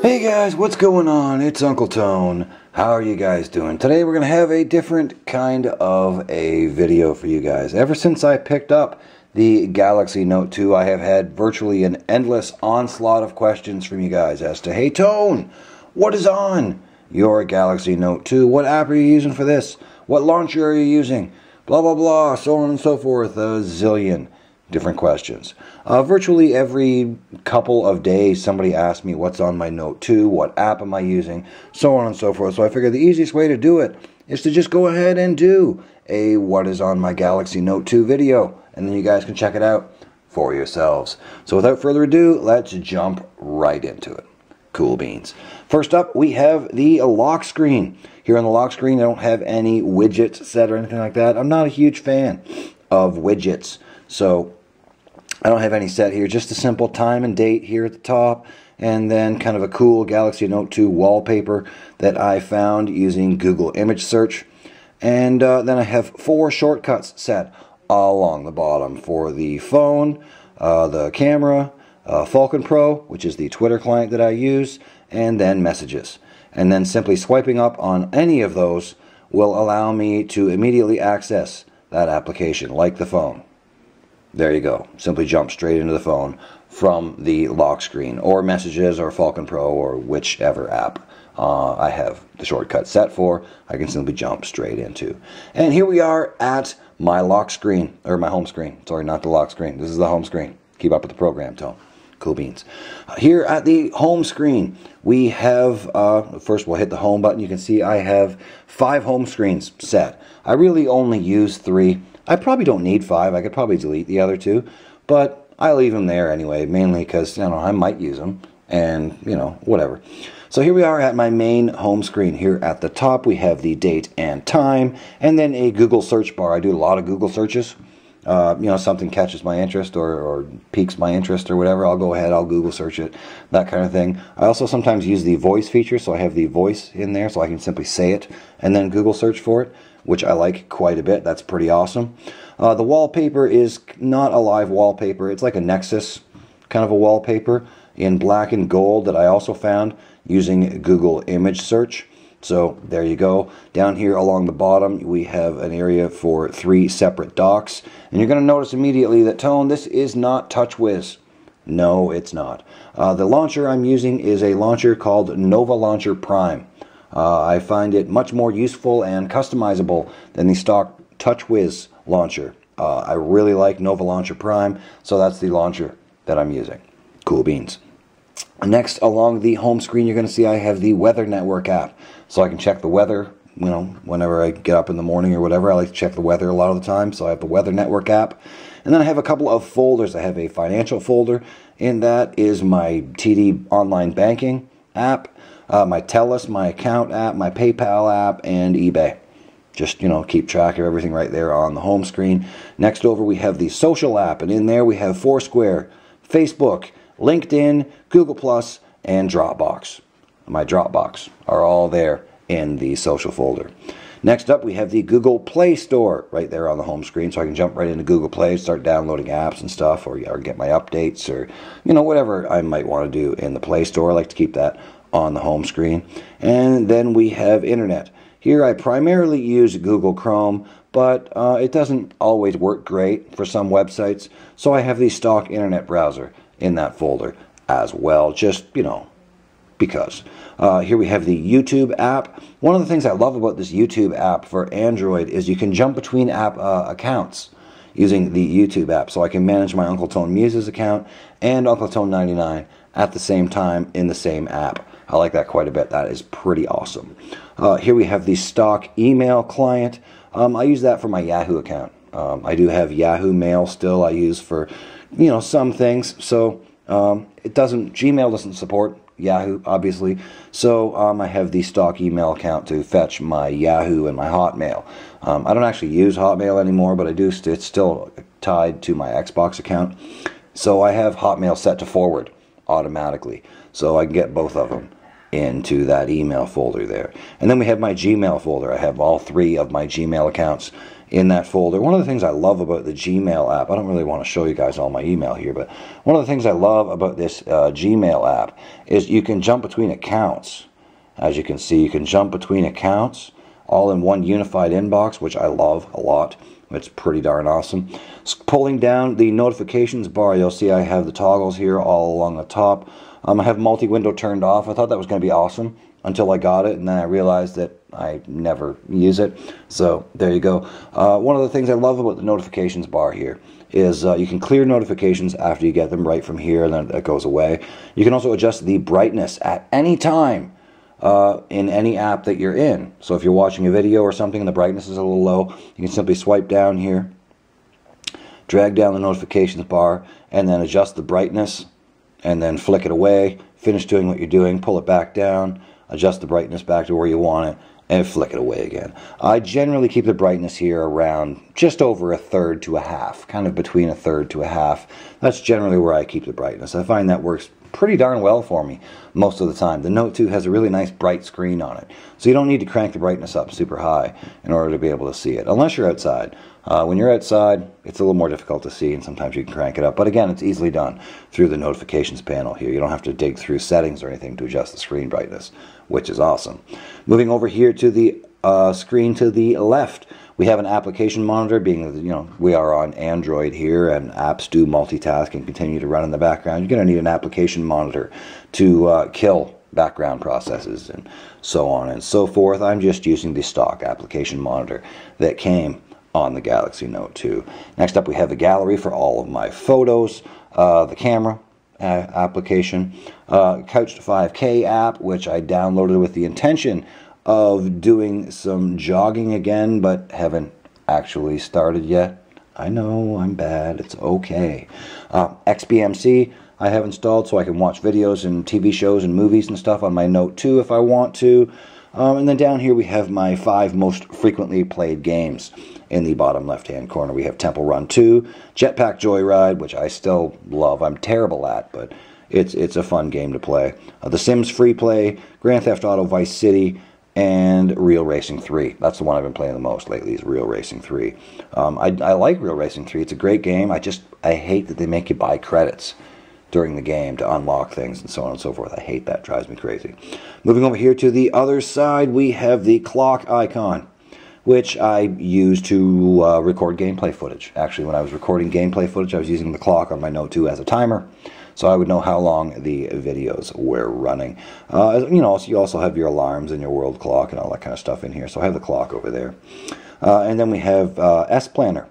Hey guys, what's going on? It's Uncle Tone. How are you guys doing? Today we're going to have a different kind of a video for you guys. Ever since I picked up the Galaxy Note 2, I have had virtually an endless onslaught of questions from you guys as to, hey Tone, what is on your Galaxy Note 2? What app are you using for this? What launcher are you using? Blah, blah, blah, so on and so forth. A zillion different questions. Virtually every couple of days somebody asks me what's on my Note 2, what app am I using, so on and so forth. So I figured the easiest way to do it is to just go ahead and do a what is on my Galaxy Note 2 video, and then you guys can check it out for yourselves. So without further ado, let's jump right into it. Cool beans. First up, we have the lock screen. Here on the lock screen, I don't have any widgets set or anything like that. I'm not a huge fan of widgets, so I don't have any set here, just a simple time and date here at the top, and then kind of a cool Galaxy Note 2 wallpaper that I found using Google image search. And then I have 4 shortcuts set along the bottom for the phone, the camera, Falcon Pro, which is the Twitter client that I use, and then messages. And then simply swiping up on any of those will allow me to immediately access that application, like the phone. There you go. Simply jump straight into the phone from the lock screen, or messages, or Falcon Pro, or whichever app I have the shortcut set for. I can simply jump straight into. And here we are at my lock screen, or my home screen. Sorry, not the lock screen. This is the home screen. Keep up with the program, Tone. Cool beans. Here at the home screen, we have, first we'll hit the home button. You can see I have 5 home screens set. I really only use 3. I probably don't need 5. I could probably delete the other 2, but I leave them there anyway, mainly because, you know, I might use them, and, you know, whatever. So here we are at my main home screen. Here at the top, we have the date and time, and then a Google search bar. I do a lot of Google searches. You know, something catches my interest or piques my interest or whatever, I'll go ahead, I'll Google search it, that kind of thing. I also sometimes use the voice feature, so I have the voice in there, so I can simply say it and then Google search for it, which I like quite a bit. That's pretty awesome. The wallpaper is not a live wallpaper. It's like a Nexus kind of a wallpaper in black and gold that I also found using Google image search. So there you go. Down here along the bottom, we have an area for 3 separate docks. And you're going to notice immediately that, Tone, this is not TouchWiz. No, it's not. The launcher I'm using is a launcher called Nova Launcher Prime. I find it much more useful and customizable than the stock TouchWiz launcher. I really like Nova Launcher Prime, so that's the launcher that I'm using. Cool beans. Next, along the home screen, you're going to see I have the Weather Network app, so I can check the weather, you know, whenever I get up in the morning or whatever. I like to check the weather a lot of the time, so I have the Weather Network app. And then I have a couple of folders. I have a financial folder, and that is my TD online banking app, my TELUS, my account app, my PayPal app, and eBay. Just, you know, keep track of everything right there on the home screen. Next over, we have the social app, and in there we have Foursquare, Facebook, LinkedIn, Google+, and Dropbox. My Dropbox are all there in the social folder. Next up, we have the Google Play Store right there on the home screen, so I can jump right into Google Play, start downloading apps and stuff, or get my updates, or, you know, whatever I might want to do in the Play Store. I like to keep that on the home screen. And then we have Internet. Here I primarily use Google Chrome, but it doesn't always work great for some websites, so I have the stock Internet browser in that folder as well, just, you know, because. Here we have the YouTube app. One of the things I love about this YouTube app for Android is you can jump between app accounts using the YouTube app. So I can manage my Uncle Tone Muses account and Uncle Tone 99 at the same time in the same app. I like that quite a bit. That is pretty awesome. Here we have the stock email client. I use that for my Yahoo account. I do have Yahoo Mail still I use for, you know, some things. So Gmail doesn't support Yahoo, obviously. So I have the stock email account to fetch my Yahoo and my Hotmail. I don't actually use Hotmail anymore, but I do. It's still tied to my Xbox account. So I have Hotmail set to forward automatically, so I can get both of them into that email folder there. And then we have my Gmail folder. I have all 3 of my Gmail accounts in that folder. One of the things I love about the Gmail app, I don't really want to show you guys all my email here, but one of the things I love about this Gmail app is you can jump between accounts. As you can see, you can jump between accounts all in one unified inbox, which I love a lot. It's pretty darn awesome. Pulling down the notifications bar, you'll see I have the toggles here all along the top. I have multi-window turned off. I thought that was going to be awesome until I got it, and then I realized that I never use it. So there you go. One of the things I love about the notifications bar here is you can clear notifications after you get them right from here, and then it goes away. You can also adjust the brightness at any time in any app that you're in. So if you're watching a video or something and the brightness is a little low, you can simply swipe down here, drag down the notifications bar, and then adjust the brightness, and then flick it away, finish doing what you're doing, pull it back down, adjust the brightness back to where you want it, and flick it away again. I generally keep the brightness here around just over 1/3 to 1/2, kind of between 1/3 to 1/2. That's generally where I keep the brightness. I find that works pretty darn well for me most of the time. The Note 2 has a really nice bright screen on it, so you don't need to crank the brightness up super high in order to be able to see it, unless you're outside. When you're outside, it's a little more difficult to see, and sometimes you can crank it up. But again, it's easily done through the notifications panel here. You don't have to dig through settings or anything to adjust the screen brightness, which is awesome. Moving over here to the screen to the left, we have an application monitor, being, you know, we are on Android here, and apps do multitask and continue to run in the background. You're going to need an application monitor to kill background processes and so on and so forth. I'm just using the stock application monitor that came on the Galaxy Note 2. Next up, we have the gallery for all of my photos, the camera application, Couch to 5K app, which I downloaded with the intention of doing some jogging again, but haven't actually started yet. I know, I'm bad, it's okay. XBMC I have installed so I can watch videos and TV shows and movies and stuff on my Note 2 if I want to. And then down here we have my 5 most frequently played games. In the bottom left-hand corner we have Temple Run 2, Jetpack Joyride, which I still love. I'm terrible at, but it's a fun game to play. The Sims Free Play, Grand Theft Auto Vice City, and Real Racing 3. That's the one I've been playing the most lately, is Real Racing 3. I like Real Racing 3. It's a great game. I hate that they make you buy credits during the game to unlock things and so on and so forth. I hate that. It drives me crazy. Moving over here to the other side, we have the clock icon, which I use to record gameplay footage. Actually, when I was recording gameplay footage, I was using the clock on my Note 2 as a timer, so I would know how long the videos were running. You know, so you also have your alarms and your world clock and all that kind of stuff in here, so I have the clock over there. And then we have S Planner,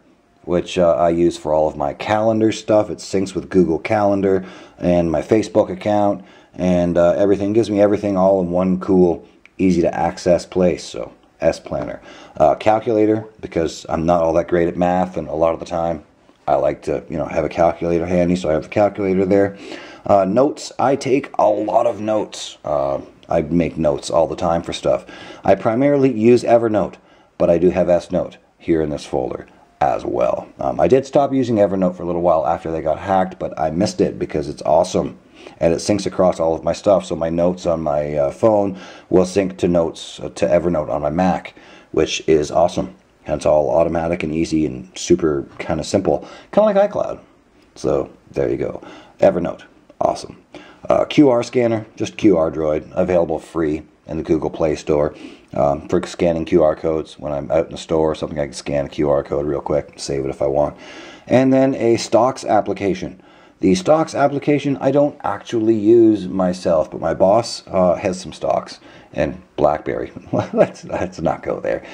which I use for all of my calendar stuff. It syncs with Google Calendar and my Facebook account, and everything. Gives me everything all in one cool, easy to access place. So S Planner. Calculator, because I'm not all that great at math, and a lot of the time I like to, you know, have a calculator handy, so I have the calculator there. Notes, I take a lot of notes. I make notes all the time for stuff. I primarily use Evernote, but I do have S-Note here in this folder as well. I did stop using Evernote for a little while after they got hacked, but I missed it because it's awesome, and it syncs across all of my stuff. So my notes on my phone will sync to notes to Evernote on my Mac, which is awesome. And it's all automatic and easy and super kind of simple, kind of like iCloud. So there you go. Evernote, awesome. QR scanner, just QR Droid, available free in the Google Play Store for scanning QR codes. When I'm out in the store or something, I can scan a QR code real quick, save it if I want. And then a stocks application. The stocks application I don't actually use myself, but my boss has some stocks, and BlackBerry. let's not go there,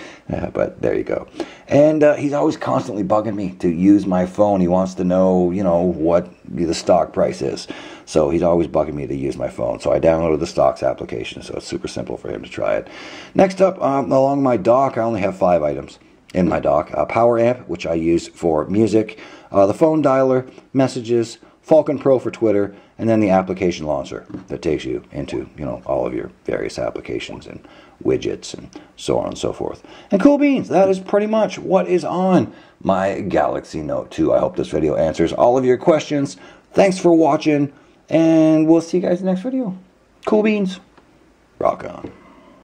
but there you go. And he's always constantly bugging me to use my phone. He wants to know, you know, what the stock price is. So he's always bugging me to use my phone. So I downloaded the stocks application, so it's super simple for him to try it. Next up, along my dock, I only have 5 items in my dock. Power amp, which I use for music, the phone dialer, messages, Falcon Pro for Twitter, and then the application launcher that takes you into, you know, all of your various applications and widgets and so on and so forth. And cool beans, that is pretty much what is on my Galaxy Note 2. I hope this video answers all of your questions. Thanks for watching, and we'll see you guys in the next video. Cool beans. Rock on.